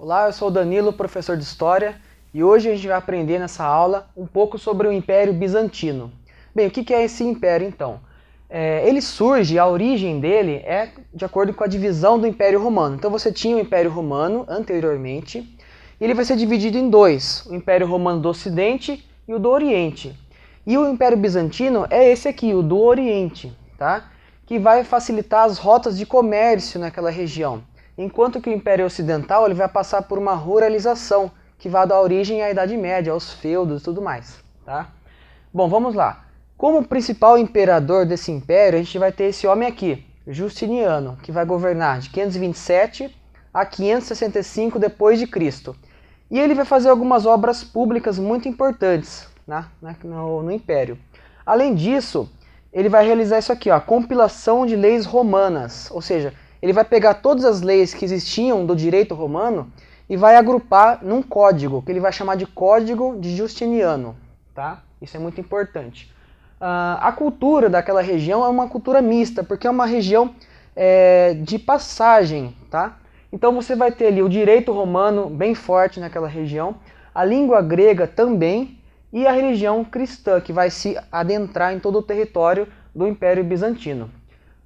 Olá, eu sou o Danilo, professor de História, e hoje a gente vai aprender nessa aula um pouco sobre o Império Bizantino. Bem, o que é esse império então? Ele surge, a origem dele é de acordo com a divisão do Império Romano. Então você tinha o Império Romano anteriormente, e ele vai ser dividido em dois, o Império Romano do Ocidente e o do Oriente. E o Império Bizantino é esse aqui, o do Oriente, tá? Que vai facilitar as rotas de comércio naquela região. Enquanto que o Império Ocidental ele vai passar por uma ruralização, que vai dar origem à Idade Média, aos feudos e tudo mais. Tá? Bom, vamos lá. Como principal imperador desse império, a gente vai ter esse homem aqui, Justiniano, que vai governar de 527 a 565 d.C. E ele vai fazer algumas obras públicas muito importantes no Império. Além disso, ele vai realizar isso aqui, ó, a compilação de leis romanas, ou seja, ele vai pegar todas as leis que existiam do direito romano e vai agrupar num código, que ele vai chamar de Código de Justiniano. Tá? Isso é muito importante. A cultura daquela região é uma cultura mista, porque é uma região de passagem. Tá? Então você vai ter ali o direito romano bem forte naquela região, a língua grega também, e a religião cristã, que vai se adentrar em todo o território do Império Bizantino.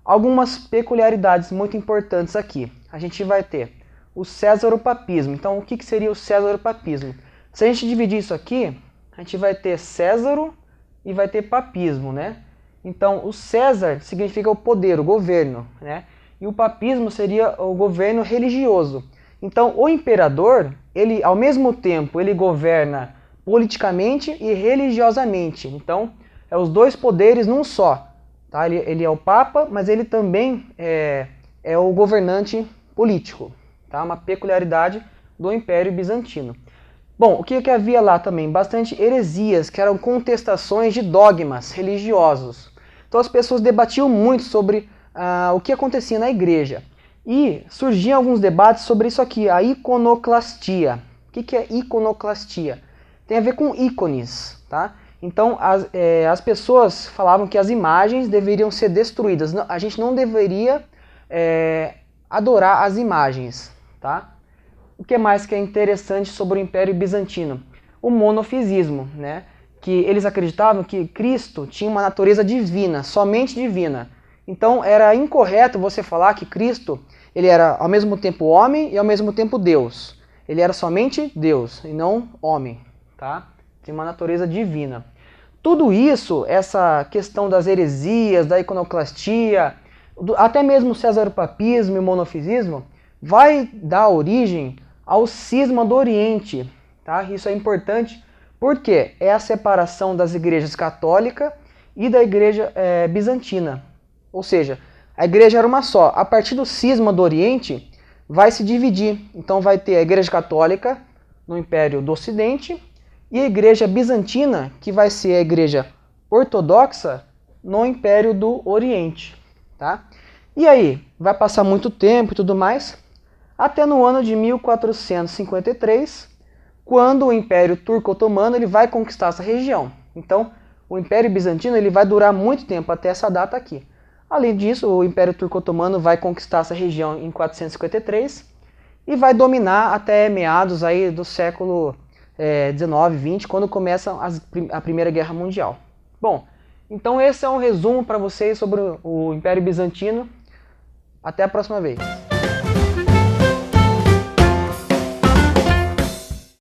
Algumas peculiaridades muito importantes aqui. A gente vai ter o césaropapismo. Então, o que seria o césaropapismo? Se a gente dividir isso aqui, a gente vai ter césaro e vai ter papismo, né? Então, o César significa o poder, o governo, né? E o papismo seria o governo religioso. Então, o imperador, ele, ao mesmo tempo, ele governa politicamente e religiosamente. Então, é os dois poderes num só. Tá? Ele é o Papa, mas ele também é o governante político. Tá? Uma peculiaridade do Império Bizantino. Bom, o que havia lá também? Bastante heresias, que eram contestações de dogmas religiosos. Então as pessoas debatiam muito sobre o que acontecia na igreja. E surgiam alguns debates sobre isso aqui, a iconoclastia. O que é iconoclastia? Tem a ver com ícones, tá? Então, as pessoas falavam que as imagens deveriam ser destruídas. A gente não deveria adorar as imagens. Tá? O que mais que é interessante sobre o Império Bizantino? O monofisismo, né? Que eles acreditavam que Cristo tinha uma natureza divina, somente divina. Então, era incorreto você falar que Cristo ele era ao mesmo tempo homem e ao mesmo tempo Deus. Ele era somente Deus e não homem. Tá? Tem uma natureza divina. Tudo isso, essa questão das heresias, da iconoclastia, até mesmo o cesaropapismo e o monofisismo, vai dar origem ao cisma do Oriente. Tá? Isso é importante porque é a separação das igrejas católica e da igreja bizantina. Ou seja, a igreja era uma só. A partir do cisma do Oriente, vai se dividir. Então vai ter a igreja católica no Império do Ocidente, e a igreja bizantina, que vai ser a igreja ortodoxa, no Império do Oriente. Tá? E aí, vai passar muito tempo e tudo mais, até no ano de 1453, quando o Império Turco-Otomano ele vai conquistar essa região. Então, o Império Bizantino ele vai durar muito tempo, até essa data aqui. Além disso, o Império Turco-Otomano vai conquistar essa região em 453 e vai dominar até meados aí do século 19, 20, quando começa a Primeira Guerra Mundial. Bom, então esse é um resumo para vocês sobre o Império Bizantino. Até a próxima vez.